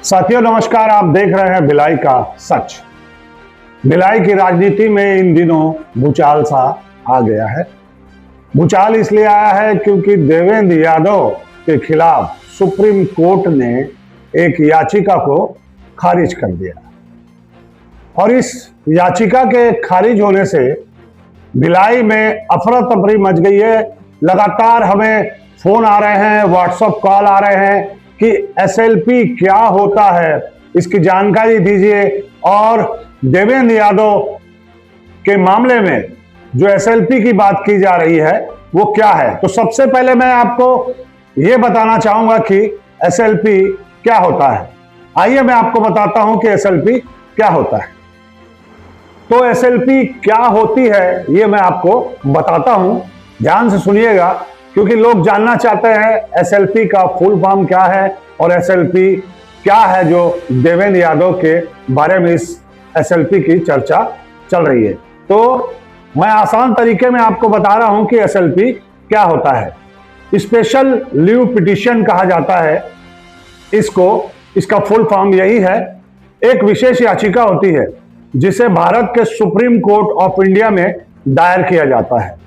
साथियों नमस्कार, आप देख रहे हैं भिलाई का सच। भिलाई की राजनीति में इन दिनों भूचाल सा आ गया है। भूचाल इसलिए आया है क्योंकि देवेंद्र यादव के खिलाफ सुप्रीम कोर्ट ने एक याचिका को खारिज कर दिया और इस याचिका के खारिज होने से भिलाई में अफरा तफरी मच गई है। लगातार हमें फोन आ रहे हैं, व्हाट्सएप कॉल आ रहे हैं कि एसएलपी क्या होता है, इसकी जानकारी दीजिए। और देवेंद्र यादव के मामले में जो एसएलपी की बात की जा रही है वो क्या है। तो सबसे पहले मैं आपको ये बताना चाहूंगा कि एसएलपी क्या होता है। आइए मैं आपको बताता हूं कि एसएलपी क्या होता है। तो एसएलपी क्या होती है ये मैं आपको बताता हूं, ध्यान से सुनिएगा, क्योंकि लोग जानना चाहते हैं एसएलपी का फुल फॉर्म क्या है और एसएलपी क्या है जो देवेंद्र यादव के बारे में इस एसएलपी की चर्चा चल रही है। तो मैं आसान तरीके में आपको बता रहा हूं कि एसएलपी क्या होता है। स्पेशल लीव पिटीशन कहा जाता है इसको, इसका फुल फॉर्म यही है। एक विशेष याचिका होती है जिसे भारत के सुप्रीम कोर्ट ऑफ इंडिया में दायर किया जाता है।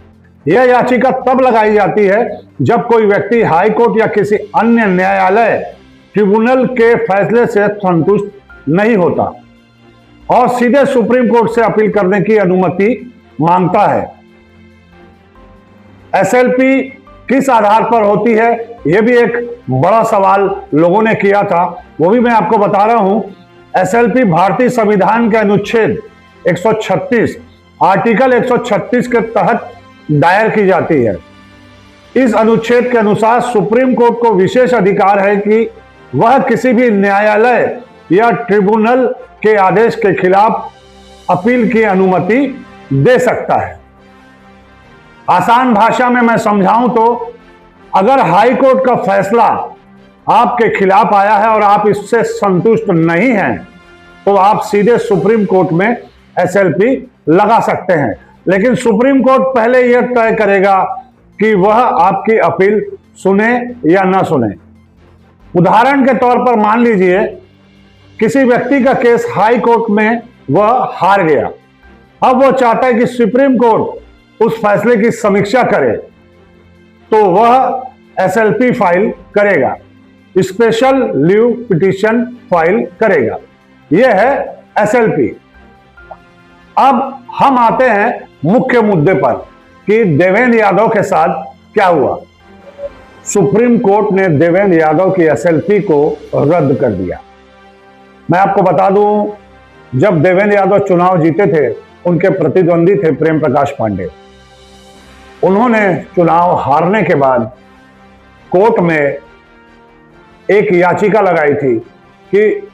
यह याचिका तब लगाई जाती है जब कोई व्यक्ति हाई कोर्ट या किसी अन्य न्यायालय ट्रिब्यूनल के फैसले से संतुष्ट नहीं होता और सीधे सुप्रीम कोर्ट से अपील करने की अनुमति मांगता है। एसएलपी किस आधार पर होती है, यह भी एक बड़ा सवाल लोगों ने किया था, वो भी मैं आपको बता रहा हूं। एसएलपी भारतीय संविधान के अनुच्छेद 136 आर्टिकल 136 के तहत दायर की जाती है। इस अनुच्छेद के अनुसार सुप्रीम कोर्ट को विशेष अधिकार है कि वह किसी भी न्यायालय या ट्रिब्यूनल के आदेश के खिलाफ अपील की अनुमति दे सकता है। आसान भाषा में मैं समझाऊं तो अगर हाई कोर्ट का फैसला आपके खिलाफ आया है और आप इससे संतुष्ट नहीं हैं तो आप सीधे सुप्रीम कोर्ट में एसएलपी लगा सकते हैं। लेकिन सुप्रीम कोर्ट पहले यह तय करेगा कि वह आपकी अपील सुने या ना सुने। उदाहरण के तौर पर मान लीजिए किसी व्यक्ति का केस हाई कोर्ट में वह हार गया। अब वह चाहता है कि सुप्रीम कोर्ट उस फैसले की समीक्षा करे तो वह एसएलपी फाइल करेगा, स्पेशल लीव पिटीशन फाइल करेगा। यह है एसएलपी। अब हम आते हैं मुख्य मुद्दे पर कि देवेंद्र यादव के साथ क्या हुआ। सुप्रीम कोर्ट ने देवेंद्र यादव की एसएलपी को रद्द कर दिया। मैं आपको बता दूं, जब देवेंद्र यादव चुनाव जीते थे उनके प्रतिद्वंदी थे प्रेम प्रकाश पांडे। उन्होंने चुनाव हारने के बाद कोर्ट में एक याचिका लगाई थी कि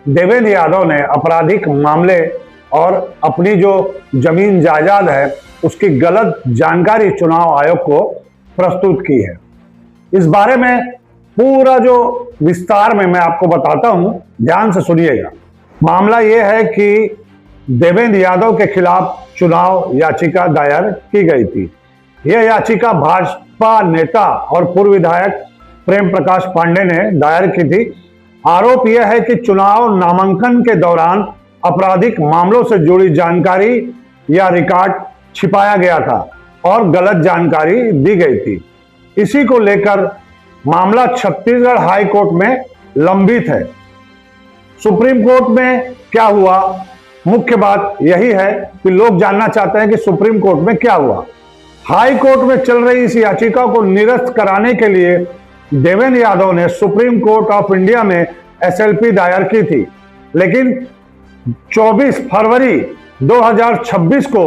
देवेंद्र यादव ने आपराधिक मामले और अपनी जो जमीन जायदाद है उसकी गलत जानकारी चुनाव आयोग को प्रस्तुत की है। इस बारे में पूरा जो विस्तार में मैं आपको बताता हूं, ध्यान से सुनिएगा। मामला यह है कि देवेंद्र यादव के खिलाफ चुनाव याचिका दायर की गई थी। यह याचिका भाजपा नेता और पूर्व विधायक प्रेम प्रकाश पांडे ने दायर की थी। आरोप यह है कि चुनाव नामांकन के दौरान आपराधिक मामलों से जुड़ी जानकारी या रिकॉर्ड छिपाया गया था और गलत जानकारी दी गई थी। इसी को लेकर मामला छत्तीसगढ़ हाई कोर्ट में लंबित है। सुप्रीम कोर्ट में क्या हुआ, मुख्य बात यही है कि लोग जानना चाहते हैं कि सुप्रीम कोर्ट में क्या हुआ। हाई कोर्ट में चल रही इस याचिका को निरस्त कराने के लिए देवेंद्र यादव ने सुप्रीम कोर्ट ऑफ इंडिया में एसएलपी दायर की थी, लेकिन 24 फरवरी 2026 को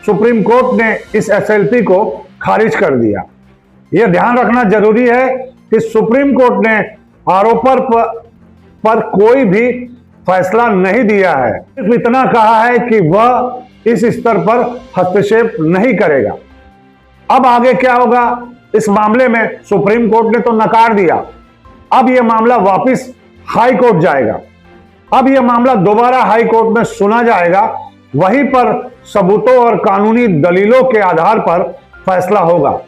सुप्रीम कोर्ट ने इस एसएलपी को खारिज कर दिया। यह ध्यान रखना जरूरी है कि सुप्रीम कोर्ट ने आरोपों पर कोई भी फैसला नहीं दिया है, सिर्फ इतना कहा है कि वह इस स्तर पर हस्तक्षेप नहीं करेगा। अब आगे क्या होगा इस मामले में, सुप्रीम कोर्ट ने तो नकार दिया। अब यह मामला वापस हाई कोर्ट जाएगा। अब यह मामला दोबारा हाई कोर्ट में सुना जाएगा। वहीं पर सबूतों और कानूनी दलीलों के आधार पर फैसला होगा।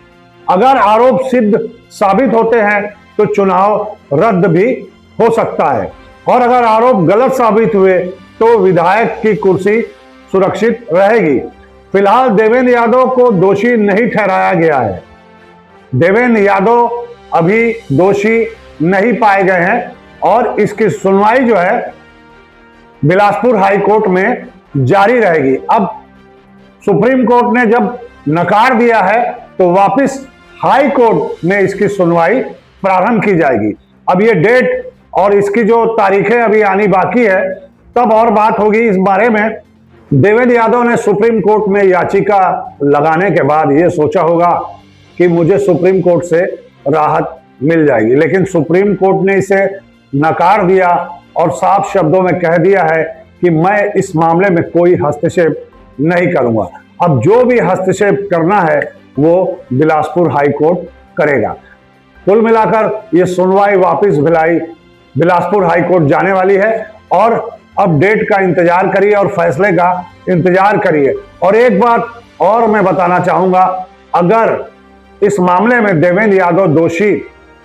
अगर आरोप सिद्ध साबित होते हैं तो चुनाव रद्द भी हो सकता है। और अगर आरोप गलत साबित हुए तो विधायक की कुर्सी सुरक्षित रहेगी। फिलहाल देवेंद्र यादव को दोषी नहीं ठहराया गया है। देवेंद्र यादव अभी दोषी नहीं पाए गए हैं और इसकी सुनवाई जो है बिलासपुर हाई कोर्ट में जारी रहेगी। अब सुप्रीम कोर्ट ने जब नकार दिया है तो वापस हाई कोर्ट में इसकी सुनवाई प्रारंभ की जाएगी। अब ये डेट और इसकी जो तारीखें अभी आनी बाकी है, तब और बात होगी इस बारे में। देवेंद्र यादव ने सुप्रीम कोर्ट में याचिका लगाने के बाद ये सोचा होगा कि मुझे सुप्रीम कोर्ट से राहत मिल जाएगी, लेकिन सुप्रीम कोर्ट ने इसे नकार दिया और साफ शब्दों में कह दिया है कि मैं इस मामले में कोई हस्तक्षेप नहीं करूंगा। अब जो भी हस्तक्षेप करना है वो बिलासपुर हाई कोर्ट करेगा। कुल मिलाकर ये सुनवाई वापस बिलासपुर हाई कोर्ट जाने वाली है और अब डेट का इंतजार करिए और फैसले का इंतजार करिए। और एक बात और मैं बताना चाहूंगा, अगर इस मामले में देवेंद्र यादव दोषी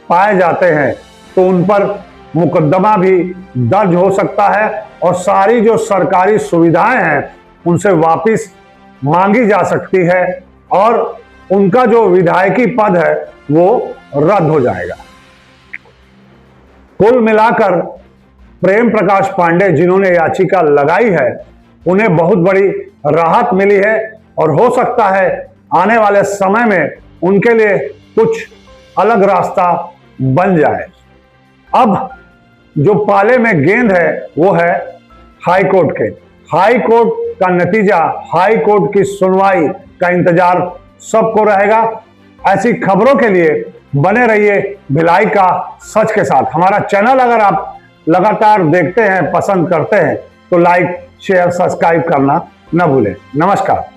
पाए जाते हैं तो उन पर मुकदमा भी दर्ज हो सकता है और सारी जो सरकारी सुविधाएं हैं उनसे वापस मांगी जा सकती है और उनका जो विधायकी पद है वो रद्द हो जाएगा। कुल मिलाकर प्रेम प्रकाश पांडे जिन्होंने याचिका लगाई है उन्हें बहुत बड़ी राहत मिली है और हो सकता है आने वाले समय में उनके लिए कुछ अलग रास्ता बन जाए। अब जो पाले में गेंद है वो है हाई कोर्ट के। हाई कोर्ट का नतीजा, हाई कोर्ट की सुनवाई का इंतजार सबको रहेगा। ऐसी खबरों के लिए बने रहिए भिलाई का सच के साथ। हमारा चैनल अगर आप लगातार देखते हैं, पसंद करते हैं तो लाइक, शेयर, सब्सक्राइब करना न भूलें। नमस्कार।